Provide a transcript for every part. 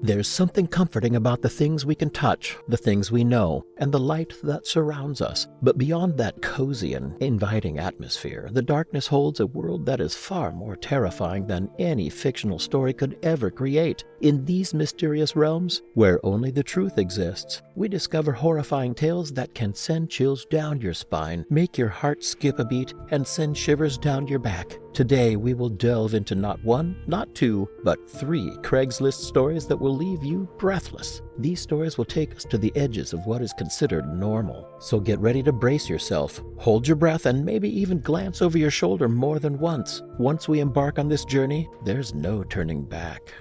There's something comforting about the things we can touch, the things we know, and the light that surrounds us. But beyond that cozy and inviting atmosphere, the darkness holds a world that is far more terrifying than any fictional story could ever create. In these mysterious realms, where only the truth exists, we discover horrifying tales that can send chills down your spine, make your heart skip a beat, and send shivers down your back. Today, we will delve into not one, not two, but 3 Craigslist stories that will leave you breathless. These stories will take us to the edges of what is considered normal. So get ready to brace yourself, hold your breath, and maybe even glance over your shoulder more than once. Once we embark on this journey, there's no turning back.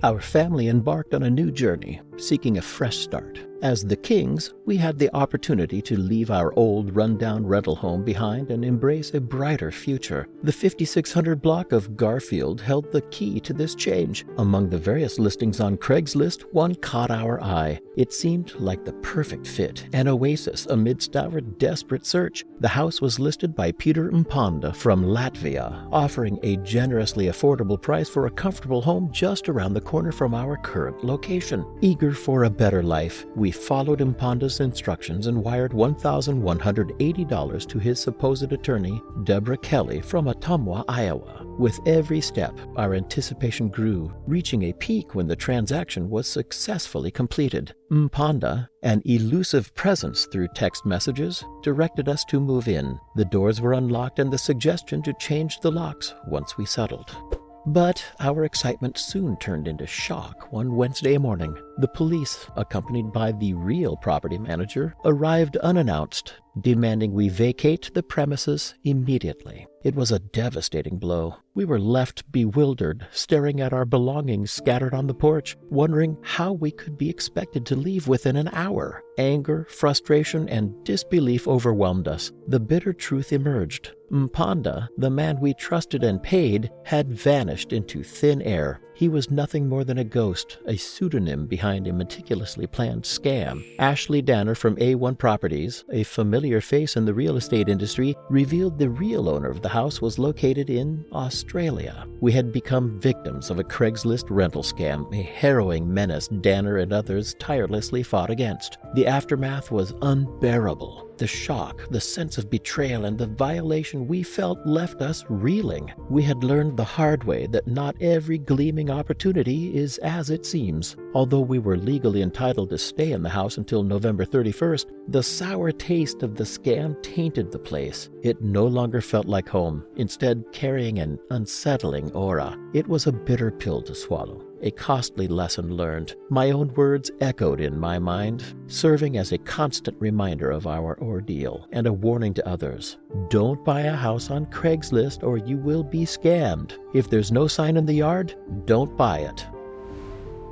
Our family embarked on a new journey, seeking a fresh start. As the Kings, we had the opportunity to leave our old rundown rental home behind and embrace a brighter future. The 5600 block of Garfield held the key to this change. Among the various listings on Craigslist, one caught our eye. It seemed like the perfect fit, an oasis amidst our desperate search. The house was listed by Peter Mponda from Latvia, offering a generously affordable price for a comfortable home just around the corner from our current location. Eager for a better life, we followed Mponda's instructions and wired $1,180 to his supposed attorney, Deborah Kelly, from Ottumwa, Iowa. With every step, our anticipation grew, reaching a peak when the transaction was successfully completed. Mponda, an elusive presence through text messages, directed us to move in. The doors were unlocked and the suggestion to change the locks once we settled. But our excitement soon turned into shock one Wednesday morning. The police, accompanied by the real property manager, arrived unannounced, demanding we vacate the premises immediately. It was a devastating blow. We were left bewildered, staring at our belongings scattered on the porch, wondering how we could be expected to leave within an hour. Anger, frustration, and disbelief overwhelmed us. The bitter truth emerged. Mponda, the man we trusted and paid, had vanished into thin air. He was nothing more than a ghost, a pseudonym behind a meticulously planned scam. Ashley Danner from A1 Properties, a familiar face in the real estate industry, revealed the real owner of the house was located in Australia. We had become victims of a Craigslist rental scam, a harrowing menace Danner and others tirelessly fought against. The aftermath was unbearable. The shock, the sense of betrayal, and the violation we felt left us reeling. We had learned the hard way that not every gleaming opportunity is as it seems. Although we were legally entitled to stay in the house until November 31st, the sour taste of the scam tainted the place. It no longer felt like home, instead carrying an unsettling aura. It was a bitter pill to swallow. A costly lesson learned. My own words echoed in my mind, serving as a constant reminder of our ordeal and a warning to others. Don't buy a house on Craigslist or you will be scammed. If there's no sign in the yard, don't buy it.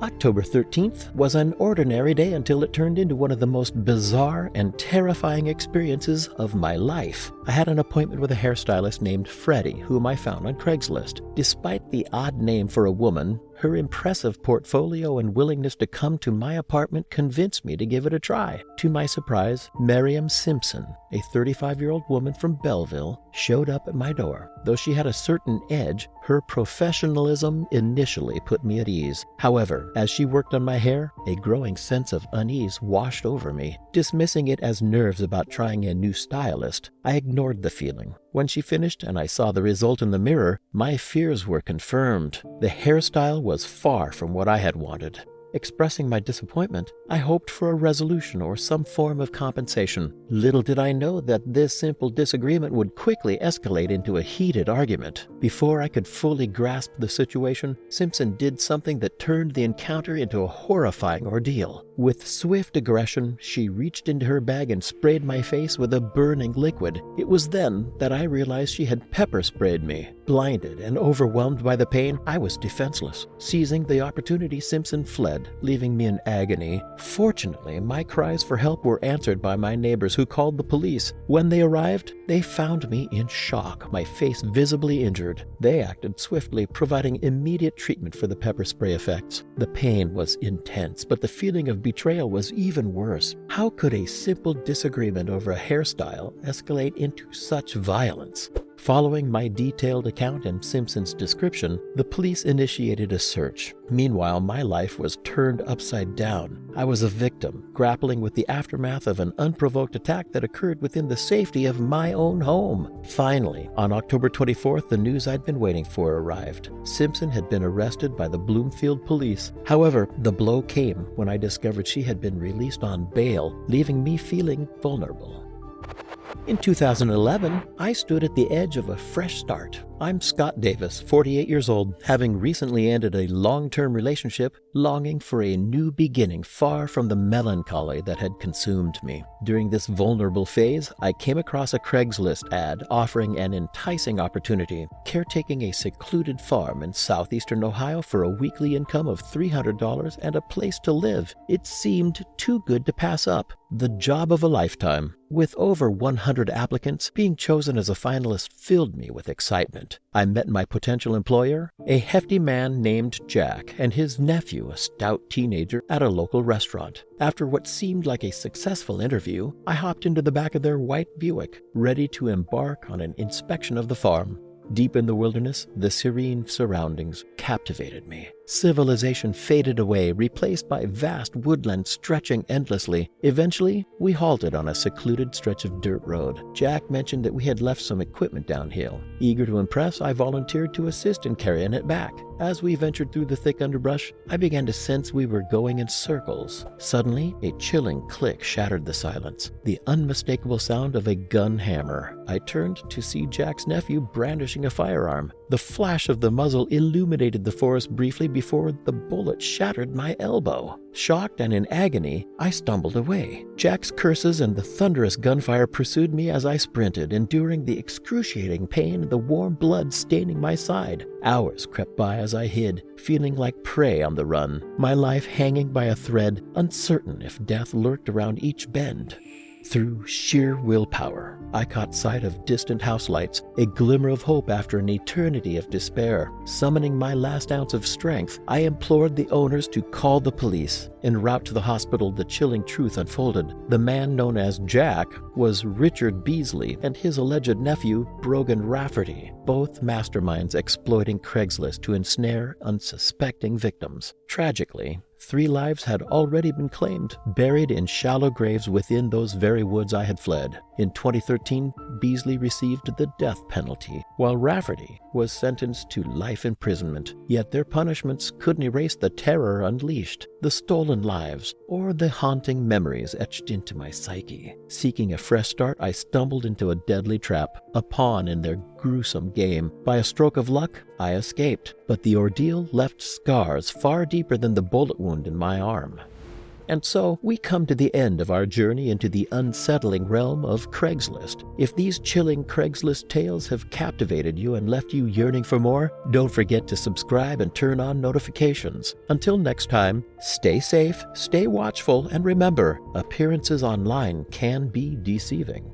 October 13th was an ordinary day until it turned into one of the most bizarre and terrifying experiences of my life. I had an appointment with a hairstylist named Freddie, whom I found on Craigslist. Despite the odd name for a woman, her impressive portfolio and willingness to come to my apartment convinced me to give it a try. To my surprise, Miriam Simpson, a 35-year-old woman from Belleville, showed up at my door. Though she had a certain edge, her professionalism initially put me at ease. However, as she worked on my hair, a growing sense of unease washed over me. Dismissing it as nerves about trying a new stylist, I ignored the feeling. When she finished and I saw the result in the mirror, my fears were confirmed. The hairstyle was far from what I had wanted. Expressing my disappointment, I hoped for a resolution or some form of compensation. Little did I know that this simple disagreement would quickly escalate into a heated argument. Before I could fully grasp the situation, Simpson did something that turned the encounter into a horrifying ordeal. With swift aggression, she reached into her bag and sprayed my face with a burning liquid. It was then that I realized she had pepper sprayed me. Blinded and overwhelmed by the pain, I was defenseless. Seizing the opportunity, Simpson fled, leaving me in agony. Fortunately, my cries for help were answered by my neighbors who called the police. When they arrived, they found me in shock, my face visibly injured. They acted swiftly, providing immediate treatment for the pepper spray effects. The pain was intense, but the feeling of betrayal was even worse. How could a simple disagreement over a hairstyle escalate into such violence? Following my detailed account and Simpson's description, the police initiated a search. Meanwhile, my life was turned upside down. I was a victim, grappling with the aftermath of an unprovoked attack that occurred within the safety of my own home. Finally, on October 24th, the news I'd been waiting for arrived. Simpson had been arrested by the Bloomfield police. However, the blow came when I discovered she had been released on bail, leaving me feeling vulnerable. In 2011, I stood at the edge of a fresh start. I'm Scott Davis, 48 years old, having recently ended a long-term relationship, longing for a new beginning far from the melancholy that had consumed me. During this vulnerable phase, I came across a Craigslist ad offering an enticing opportunity, caretaking a secluded farm in southeastern Ohio for a weekly income of $300 and a place to live. It seemed too good to pass up. The job of a lifetime. With over 100 applicants, being chosen as a finalist filled me with excitement. I met my potential employer, a hefty man named Jack, and his nephew, a stout teenager, at a local restaurant. After what seemed like a successful interview, I hopped into the back of their white Buick, ready to embark on an inspection of the farm. Deep in the wilderness, the serene surroundings captivated me. Civilization faded away, replaced by vast woodland stretching endlessly. Eventually, we halted on a secluded stretch of dirt road. Jack mentioned that we had left some equipment downhill. Eager to impress, I volunteered to assist in carrying it back. As we ventured through the thick underbrush, I began to sense we were going in circles. Suddenly, a chilling click shattered the silence, the unmistakable sound of a gun hammer. I turned to see Jack's nephew brandishing a firearm. The flash of the muzzle illuminated the forest briefly before the bullet shattered my elbow. Shocked and in agony, I stumbled away. Jack's curses and the thunderous gunfire pursued me as I sprinted, enduring the excruciating pain and the warm blood staining my side. Hours crept by as I hid, feeling like prey on the run, my life hanging by a thread, uncertain if death lurked around each bend. Through sheer willpower, I caught sight of distant house lights, a glimmer of hope after an eternity of despair. Summoning my last ounce of strength, I implored the owners to call the police. En route to the hospital, the chilling truth unfolded. The man known as Jack was Richard Beasley and his alleged nephew, Brogan Rafferty, both masterminds exploiting Craigslist to ensnare unsuspecting victims. Tragically, 3 lives had already been claimed, buried in shallow graves within those very woods I had fled. In 2013, Beasley received the death penalty, while Rafferty was sentenced to life imprisonment. Yet their punishments couldn't erase the terror unleashed, the stolen lives, or the haunting memories etched into my psyche. Seeking a fresh start, I stumbled into a deadly trap, a pawn in their gruesome game. By a stroke of luck, I escaped, but the ordeal left scars far deeper than the bullet wound in my arm. And so, we come to the end of our journey into the unsettling realm of Craigslist. If these chilling Craigslist tales have captivated you and left you yearning for more, don't forget to subscribe and turn on notifications. Until next time, stay safe, stay watchful, and remember, appearances online can be deceiving.